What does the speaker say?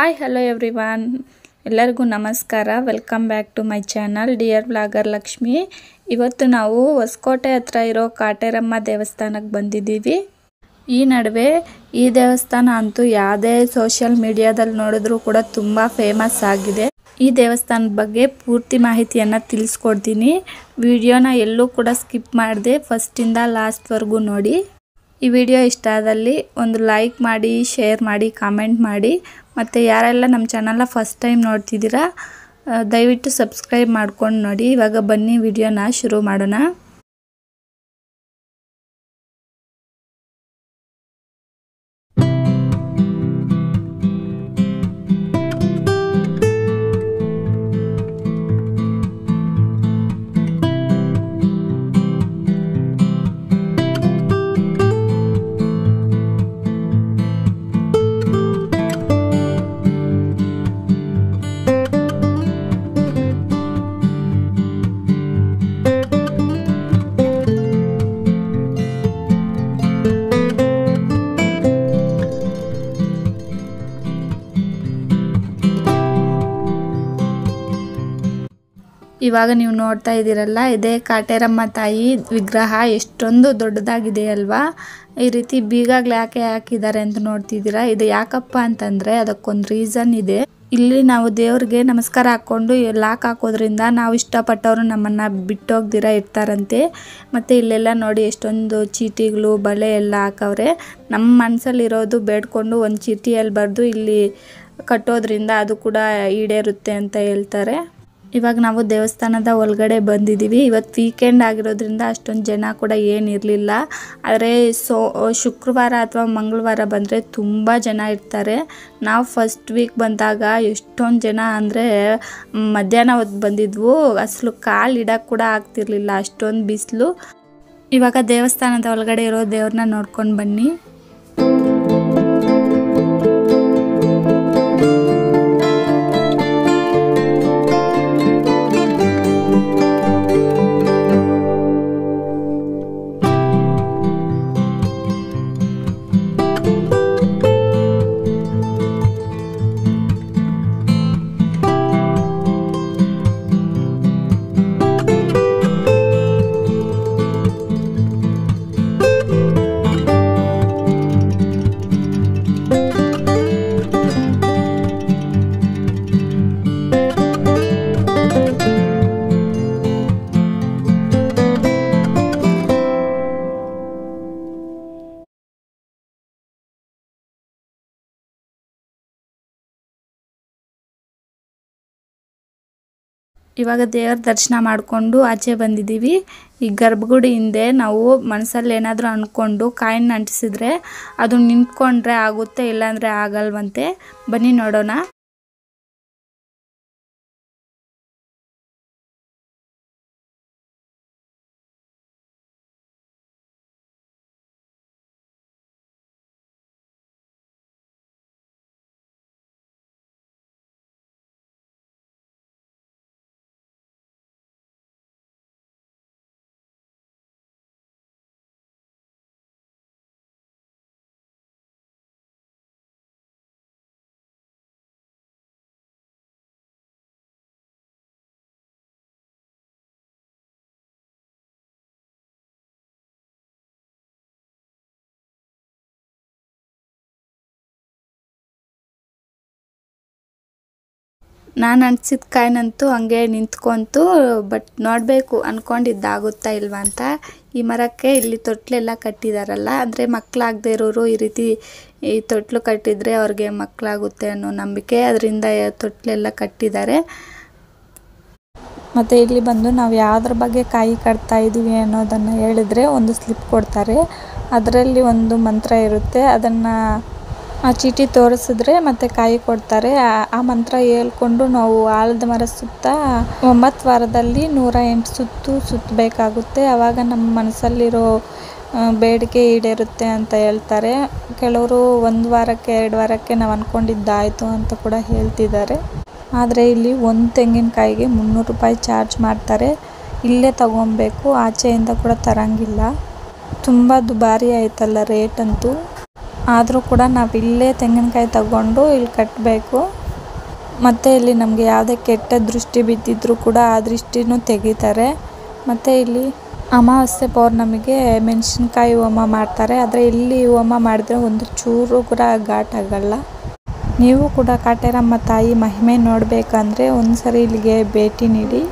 Hi hello everyone, ಎಲ್ಲರಿಗೂ ನಮಸ್ಕಾರ. Welcome back to my channel dear blogger Lakshmi. ಇವತ್ತು ನಾವು ಹೊಸಕೋಟೆ ಹತ್ರ ಇರೋ ಕಾಟೇರಮ್ಮ ದೇವಸ್ಥಾನಕ್ಕೆ ಬಂದಿದ್ದೀವಿ. ಈ ನಡುವೆ ಈ ದೇವಸ್ಥಾನ ಅಂತೂ ಯಾವುದೇ ಸೋಷಿಯಲ್ ಮೀಡಿಯಾದಲ್ಲಿ ನೋಡಿದ್ರೂ ಕೂಡ ತುಂಬ ಫೇಮಸ್ ಆಗಿದೆ. ಈ ದೇವಸ್ಥಾನದ ಬಗ್ಗೆ ಪೂರ್ತಿ ಮಾಹಿತಿಯನ್ನು ತಿಳಿಸ್ಕೊಡ್ತೀನಿ. ವಿಡಿಯೋನ ಎಲ್ಲೂ ಕೂಡ ಸ್ಕಿಪ್ ಮಾಡದೆ ಫಸ್ಟಿಂದ ಲಾಸ್ಟ್ವರೆಗೂ ನೋಡಿ. ಈ ವಿಡಿಯೋ ಇಷ್ಟ ಆದಲ್ಲಿ ಒಂದು ಲೈಕ್ ಮಾಡಿ, ಶೇರ್ ಮಾಡಿ, ಕಾಮೆಂಟ್ ಮಾಡಿ. ಮತ್ತು ಯಾರೆಲ್ಲ ನಮ್ಮ ಚಾನಲ್ನ ಫಸ್ಟ್ ಟೈಮ್ ನೋಡ್ತಿದ್ದೀರಾ ದಯವಿಟ್ಟು ಸಬ್ಸ್ಕ್ರೈಬ್ ಮಾಡ್ಕೊಂಡು ನೋಡಿ. ಇವಾಗ ಬನ್ನಿ ವಿಡಿಯೋನ ಶುರು ಮಾಡೋಣ. ಇವಾಗ ನೀವು ನೋಡ್ತಾ ಇದ್ದೀರಲ್ಲ, ಇದೇ ಕಾಟೇರಮ್ಮ ತಾಯಿ ವಿಗ್ರಹ. ಎಷ್ಟೊಂದು ದೊಡ್ಡದಾಗಿದೆ ಅಲ್ವಾ. ಈ ರೀತಿ ಬೀಗಗಳು ಯಾಕೆ ಹಾಕಿದ್ದಾರೆ ಅಂತ ನೋಡ್ತಿದ್ದೀರಾ. ಇದು ಯಾಕಪ್ಪ ಅಂತಂದರೆ ಅದಕ್ಕೊಂದು ರೀಸನ್ ಇದೆ. ಇಲ್ಲಿ ನಾವು ದೇವ್ರಿಗೆ ನಮಸ್ಕಾರ ಹಾಕ್ಕೊಂಡು ಲಾಕ್ ಹಾಕೋದ್ರಿಂದ ನಾವು ಇಷ್ಟಪಟ್ಟವರು ನಮ್ಮನ್ನು ಬಿಟ್ಟೋಗ್ದಿರ ಇರ್ತಾರಂತೆ. ಮತ್ತು ಇಲ್ಲೆಲ್ಲ ನೋಡಿ ಎಷ್ಟೊಂದು ಚೀಟಿಗಳು, ಬಳೆ ಎಲ್ಲ ಹಾಕವ್ರೆ. ನಮ್ಮ ಮನಸ್ಸಲ್ಲಿರೋದು ಬೇಡ್ಕೊಂಡು ಒಂದು ಚೀಟಿಯಲ್ಲಿ ಬರೆದು ಇಲ್ಲಿ ಕಟ್ಟೋದ್ರಿಂದ ಅದು ಕೂಡ ಈಡೇರುತ್ತೆ ಅಂತ ಹೇಳ್ತಾರೆ. ಇವಾಗ ನಾವು ದೇವಸ್ಥಾನದ ಒಳಗಡೆ ಬಂದಿದ್ದೀವಿ. ಇವತ್ತು ವೀಕೆಂಡ್ ಆಗಿರೋದ್ರಿಂದ ಅಷ್ಟೊಂದು ಜನ ಕೂಡ ಏನಿರಲಿಲ್ಲ. ಆದರೆ ಶುಕ್ರವಾರ ಅಥವಾ ಮಂಗಳವಾರ ಬಂದರೆ ತುಂಬ ಜನ ಇರ್ತಾರೆ. ನಾವು ಫಸ್ಟ್ ವೀಕ್ ಬಂದಾಗ ಎಷ್ಟೊಂದು ಜನ ಅಂದರೆ ಮಧ್ಯಾಹ್ನ ಹೊತ್ತು ಬಂದಿದ್ವು. ಅಸಲು ಕಾಲು ಇಡಕ್ಕೆ ಕೂಡ ಆಗ್ತಿರ್ಲಿಲ್ಲ, ಅಷ್ಟೊಂದು ಬಿಸಿಲು. ಇವಾಗ ದೇವಸ್ಥಾನದ ಒಳಗಡೆ ಇರೋ ದೇವ್ರನ್ನ ನೋಡ್ಕೊಂಡು ಬನ್ನಿ. ಇವಾಗ ದೇವ್ರ ದರ್ಶನ ಮಾಡಿಕೊಂಡು ಆಚೆ ಬಂದಿದ್ದೀವಿ. ಈ ಗರ್ಭಗುಡಿ ಹಿಂದೆ ನಾವು ಮನಸ್ಸಲ್ಲಿ ಏನಾದರೂ ಅಂದ್ಕೊಂಡು ಕಾಯಿನ ಅಂಟಿಸಿದ್ರೆ ಅದು ನಿಂತ್ಕೊಂಡ್ರೆ ಆಗುತ್ತೆ, ಇಲ್ಲಾಂದರೆ ಆಗಲ್ವಂತೆ. ಬನ್ನಿ ನೋಡೋಣ. ನಾನು ಅಂಟಿಸಿದ ಕಾಯಿನಂತೂ ಹಂಗೆ ನಿಂತ್ಕೊಂತು. ಬಟ್ ನೋಡಬೇಕು ಅಂದ್ಕೊಂಡಿದ್ದಾಗುತ್ತಾ ಇಲ್ವಾ ಅಂತ. ಈ ಮರಕ್ಕೆ ಇಲ್ಲಿ ತೊಟ್ಲೆಲ್ಲ ಕಟ್ಟಿದಾರಲ್ಲ, ಅಂದರೆ ಮಕ್ಕಳಾಗದೇ ಇರೋರು ಈ ರೀತಿ ಈ ತೊಟ್ಲು ಕಟ್ಟಿದರೆ ಅವ್ರಿಗೆ ಮಕ್ಕಳಾಗುತ್ತೆ ಅನ್ನೋ ನಂಬಿಕೆ. ಅದರಿಂದ ತೊಟ್ಲೆಲ್ಲ ಕಟ್ಟಿದ್ದಾರೆ. ಮತ್ತು ಇಲ್ಲಿ ಬಂದು ನಾವು ಯಾವುದ್ರ ಬಗ್ಗೆ ಕಾಯಿ ಕಟ್ತಾ ಇದ್ದೀವಿ ಅನ್ನೋದನ್ನು ಹೇಳಿದ್ರೆ ಒಂದು ಸ್ಲಿಪ್ ಕೊಡ್ತಾರೆ. ಅದರಲ್ಲಿ ಒಂದು ಮಂತ್ರ ಇರುತ್ತೆ. ಅದನ್ನು ಆ ಚೀಟಿ ತೋರಿಸಿದ್ರೆ ಮತ್ತೆ ಕಾಯಿ ಕೊಡ್ತಾರೆ. ಆ ಮಂತ್ರ ಹೇಳ್ಕೊಂಡು ನಾವು ಆಲದ ಮರ ಸುತ್ತ 9 ವಾರದಲ್ಲಿ 108 ಸುತ್ತು ಸುತ್ತಬೇಕಾಗುತ್ತೆ. ಆವಾಗ ನಮ್ಮ ಮನಸ್ಸಲ್ಲಿರೋ ಬೇಡಿಕೆ ಈಡೇರುತ್ತೆ ಅಂತ ಹೇಳ್ತಾರೆ. ಕೆಲವರು 1 ವಾರಕ್ಕೆ 2 ವಾರಕ್ಕೆ ನಾವು ಅಂದ್ಕೊಂಡಿದ್ದಾಯಿತು ಅಂತ ಕೂಡ ಹೇಳ್ತಿದ್ದಾರೆ. ಆದರೆ ಇಲ್ಲಿ ಒಂದು ತೆಂಗಿನಕಾಯಿಗೆ 300 ರೂಪಾಯಿ ಚಾರ್ಜ್ ಮಾಡ್ತಾರೆ. ಇಲ್ಲೇ ತಗೊಬೇಕು, ಆಚೆಯಿಂದ ಕೂಡ ತರಂಗಿಲ್ಲ. ತುಂಬ ದುಬಾರಿ ಆಯ್ತಲ್ಲ ರೇಟ್ ಅಂತೂ. ಆದರೂ ಕೂಡ ನಾವು ಇಲ್ಲೇ ತೆಂಗಿನಕಾಯಿ ತಗೊಂಡು ಇಲ್ಲಿ ಕಟ್ಟಬೇಕು. ಮತ್ತು ಇಲ್ಲಿ ನಮಗೆ ಯಾವುದೇ ಕೆಟ್ಟ ದೃಷ್ಟಿ ಬಿದ್ದಿದ್ರೂ ಕೂಡ ಆ ದೃಷ್ಟಿನೂ ತೆಗಿತಾರೆ. ಮತ್ತು ಇಲ್ಲಿ ಅಮಾವಾಸ್ಯೆ ಪೌರ್ಣಮಿಗೆ ಮೆಣಸಿನ್ಕಾಯಿ ಹೋಮ ಮಾಡ್ತಾರೆ. ಆದರೆ ಇಲ್ಲಿ ಹೋಮ ಮಾಡಿದ್ರೆ ಒಂದು ಚೂರು ಕೂಡ ಘಾಟ್ ಆಗಲ್ಲ. ನೀವು ಕೂಡ ಕಾಟೇರಮ್ಮ ತಾಯಿ ಮಹಿಮೆ ನೋಡಬೇಕಂದ್ರೆ ಒಂದ್ಸರಿ ಇಲ್ಲಿಗೆ ಭೇಟಿ ನೀಡಿ.